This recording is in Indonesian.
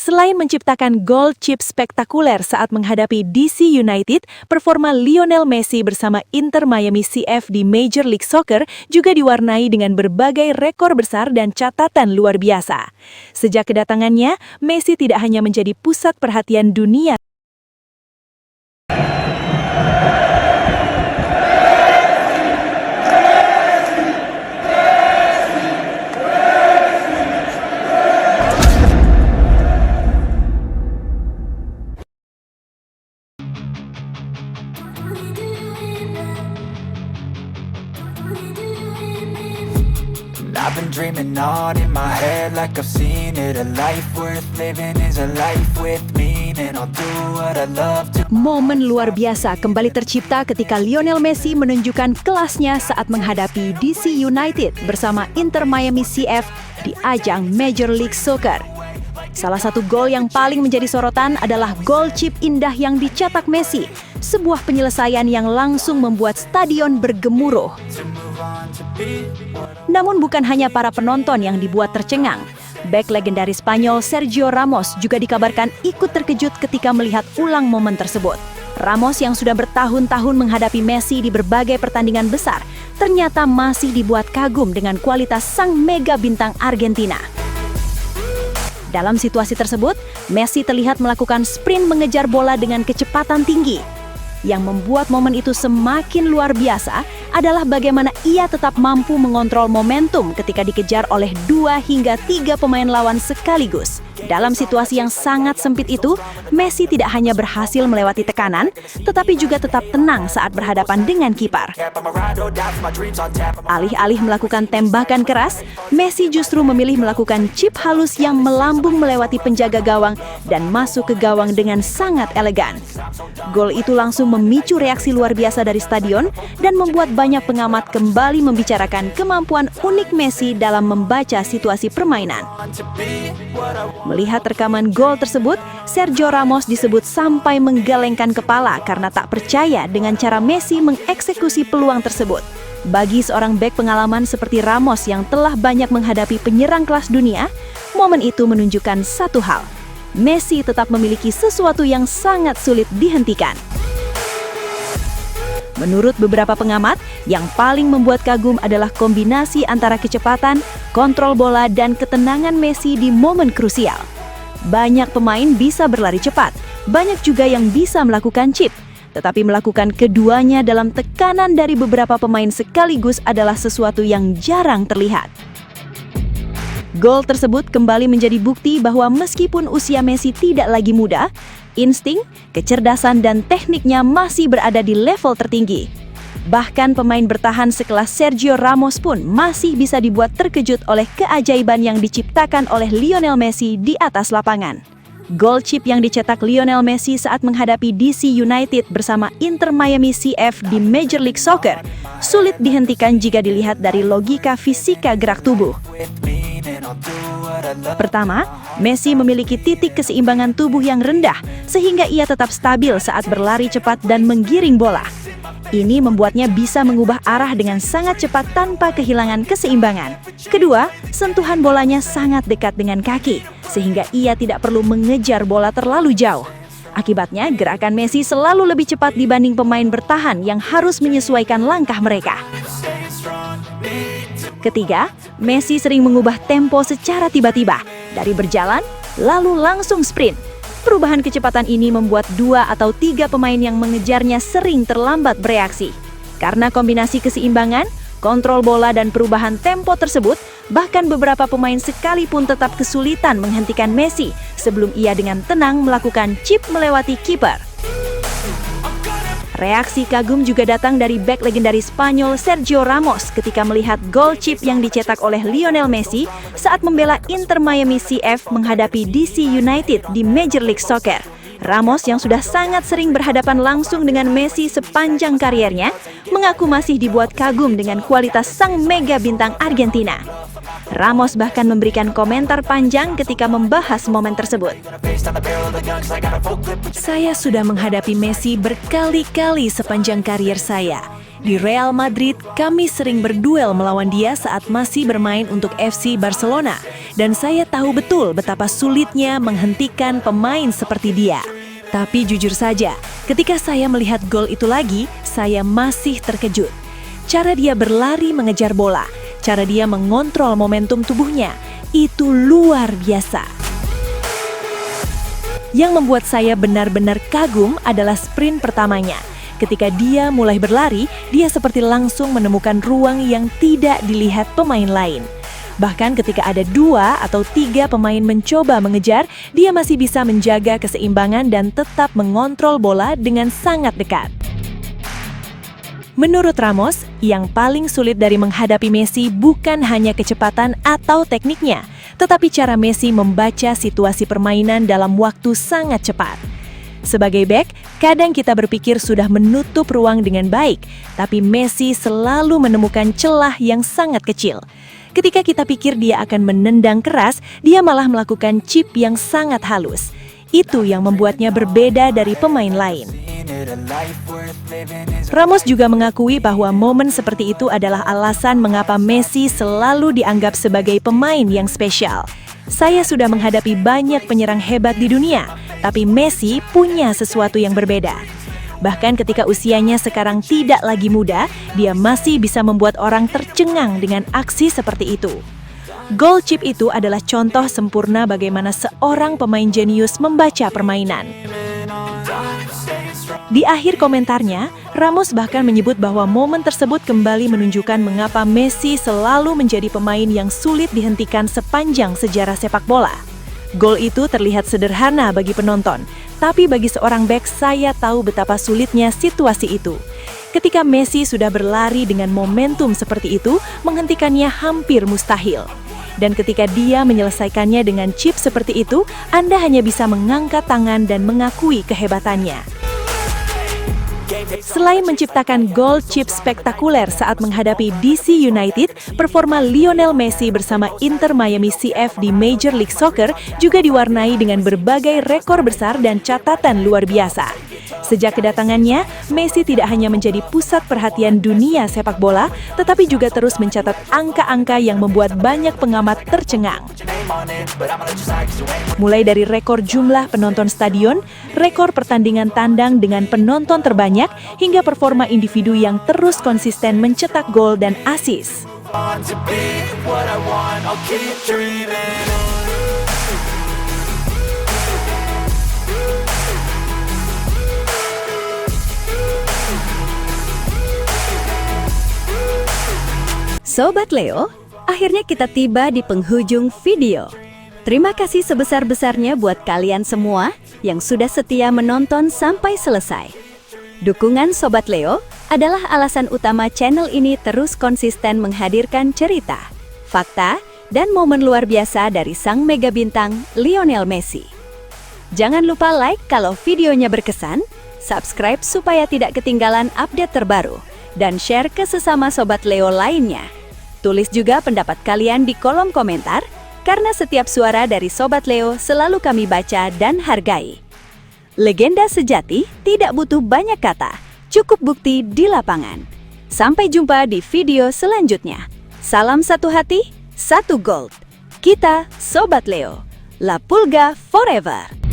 Selain menciptakan gol chip spektakuler saat menghadapi DC United, performa Lionel Messi bersama Inter Miami CF di Major League Soccer juga diwarnai dengan berbagai rekor besar dan catatan luar biasa. Sejak kedatangannya, Messi tidak hanya menjadi pusat perhatian dunia, I've been dreaming on in my head like I've seen it. A life worth living is a life with meaning. I'll do what I love to. Momen luar biasa kembali tercipta ketika Lionel Messi menunjukkan kelasnya saat menghadapi DC United bersama Inter Miami CF di ajang Major League Soccer. Salah satu gol yang paling menjadi sorotan adalah gol chip indah yang dicetak Messi, sebuah penyelesaian yang langsung membuat stadion bergemuruh. Namun bukan hanya para penonton yang dibuat tercengang. Bek legendaris Spanyol Sergio Ramos juga dikabarkan ikut terkejut ketika melihat ulang momen tersebut. Ramos yang sudah bertahun-tahun menghadapi Messi di berbagai pertandingan besar, ternyata masih dibuat kagum dengan kualitas sang mega bintang Argentina. Dalam situasi tersebut, Messi terlihat melakukan sprint mengejar bola dengan kecepatan tinggi. Yang membuat momen itu semakin luar biasa adalah bagaimana ia tetap mampu mengontrol momentum ketika dikejar oleh 2 hingga 3 pemain lawan sekaligus. Dalam situasi yang sangat sempit itu, Messi tidak hanya berhasil melewati tekanan, tetapi juga tetap tenang saat berhadapan dengan kiper. Alih-alih melakukan tembakan keras, Messi justru memilih melakukan chip halus yang melambung melewati penjaga gawang dan masuk ke gawang dengan sangat elegan. Gol itu langsung memicu reaksi luar biasa dari stadion dan membuat banyak pengamat kembali membicarakan kemampuan unik Messi dalam membaca situasi permainan. Melihat rekaman gol tersebut, Sergio Ramos disebut sampai menggelengkan kepala karena tak percaya dengan cara Messi mengeksekusi peluang tersebut. Bagi seorang bek pengalaman seperti Ramos yang telah banyak menghadapi penyerang kelas dunia, momen itu menunjukkan satu hal. Messi tetap memiliki sesuatu yang sangat sulit dihentikan. Menurut beberapa pengamat, yang paling membuat kagum adalah kombinasi antara kecepatan, kontrol bola, dan ketenangan Messi di momen krusial. Banyak pemain bisa berlari cepat, banyak juga yang bisa melakukan chip. Tetapi melakukan keduanya dalam tekanan dari beberapa pemain sekaligus adalah sesuatu yang jarang terlihat. Gol tersebut kembali menjadi bukti bahwa meskipun usia Messi tidak lagi muda, insting, kecerdasan, dan tekniknya masih berada di level tertinggi. Bahkan pemain bertahan sekelas Sergio Ramos pun masih bisa dibuat terkejut oleh keajaiban yang diciptakan oleh Lionel Messi di atas lapangan. Gol chip yang dicetak Lionel Messi saat menghadapi DC United bersama Inter Miami CF di Major League Soccer sulit dihentikan jika dilihat dari logika fisika gerak tubuh. Pertama, Messi memiliki titik keseimbangan tubuh yang rendah sehingga ia tetap stabil saat berlari cepat dan menggiring bola. Ini membuatnya bisa mengubah arah dengan sangat cepat tanpa kehilangan keseimbangan. Kedua, sentuhan bolanya sangat dekat dengan kaki sehingga ia tidak perlu mengejar bola terlalu jauh. Akibatnya, gerakan Messi selalu lebih cepat dibanding pemain bertahan yang harus menyesuaikan langkah mereka. Ketiga, Messi sering mengubah tempo secara tiba-tiba, dari berjalan, lalu langsung sprint. Perubahan kecepatan ini membuat 2 atau 3 pemain yang mengejarnya sering terlambat bereaksi. Karena kombinasi keseimbangan, kontrol bola, dan perubahan tempo tersebut, bahkan beberapa pemain sekalipun tetap kesulitan menghentikan Messi sebelum ia dengan tenang melakukan chip melewati kiper. Reaksi kagum juga datang dari bek legendaris Spanyol Sergio Ramos ketika melihat gol chip yang dicetak oleh Lionel Messi saat membela Inter Miami CF menghadapi DC United di Major League Soccer. Ramos yang sudah sangat sering berhadapan langsung dengan Messi sepanjang kariernya, mengaku masih dibuat kagum dengan kualitas sang mega bintang Argentina. Ramos bahkan memberikan komentar panjang ketika membahas momen tersebut. Saya sudah menghadapi Messi berkali-kali sepanjang karier saya. Di Real Madrid, kami sering berduel melawan dia saat masih bermain untuk FC Barcelona. Dan saya tahu betul betapa sulitnya menghentikan pemain seperti dia. Tapi jujur saja, ketika saya melihat gol itu lagi, saya masih terkejut. Cara dia berlari mengejar bola, cara dia mengontrol momentum tubuhnya, itu luar biasa. Yang membuat saya benar-benar kagum adalah sprint pertamanya. Ketika dia mulai berlari, dia seperti langsung menemukan ruang yang tidak dilihat pemain lain. Bahkan ketika ada 2 atau 3 pemain mencoba mengejar, dia masih bisa menjaga keseimbangan dan tetap mengontrol bola dengan sangat dekat. Menurut Ramos, yang paling sulit dari menghadapi Messi bukan hanya kecepatan atau tekniknya, tetapi cara Messi membaca situasi permainan dalam waktu sangat cepat. Sebagai bek, kadang kita berpikir sudah menutup ruang dengan baik, tapi Messi selalu menemukan celah yang sangat kecil. Ketika kita pikir dia akan menendang keras, dia malah melakukan chip yang sangat halus. Itu yang membuatnya berbeda dari pemain lain. Ramos juga mengakui bahwa momen seperti itu adalah alasan mengapa Messi selalu dianggap sebagai pemain yang spesial. Saya sudah menghadapi banyak penyerang hebat di dunia, tapi Messi punya sesuatu yang berbeda. Bahkan ketika usianya sekarang tidak lagi muda, dia masih bisa membuat orang tercengang dengan aksi seperti itu. Gol chip itu adalah contoh sempurna bagaimana seorang pemain jenius membaca permainan. Di akhir komentarnya, Ramos bahkan menyebut bahwa momen tersebut kembali menunjukkan mengapa Messi selalu menjadi pemain yang sulit dihentikan sepanjang sejarah sepak bola. Gol itu terlihat sederhana bagi penonton, tapi bagi seorang bek saya tahu betapa sulitnya situasi itu. Ketika Messi sudah berlari dengan momentum seperti itu, menghentikannya hampir mustahil. Dan ketika dia menyelesaikannya dengan chip seperti itu, Anda hanya bisa mengangkat tangan dan mengakui kehebatannya. Selain menciptakan gol chip spektakuler saat menghadapi DC United, performa Lionel Messi bersama Inter Miami CF di Major League Soccer juga diwarnai dengan berbagai rekor besar dan catatan luar biasa. Sejak kedatangannya, Messi tidak hanya menjadi pusat perhatian dunia sepak bola, tetapi juga terus mencatat angka-angka yang membuat banyak pengamat tercengang. Mulai dari rekor jumlah penonton stadion, rekor pertandingan tandang dengan penonton terbanyak, hingga performa individu yang terus konsisten mencetak gol dan assist. Sobat Leo, akhirnya kita tiba di penghujung video. Terima kasih sebesar-besarnya buat kalian semua yang sudah setia menonton sampai selesai. Dukungan Sobat Leo adalah alasan utama channel ini terus konsisten menghadirkan cerita, fakta, dan momen luar biasa dari sang mega bintang Lionel Messi. Jangan lupa like kalau videonya berkesan, subscribe supaya tidak ketinggalan update terbaru, dan share ke sesama Sobat Leo lainnya. Tulis juga pendapat kalian di kolom komentar, karena setiap suara dari Sobat Leo selalu kami baca dan hargai. Legenda sejati tidak butuh banyak kata, cukup bukti di lapangan. Sampai jumpa di video selanjutnya. Salam satu hati, satu gold. Kita Sobat Leo. La Pulga forever.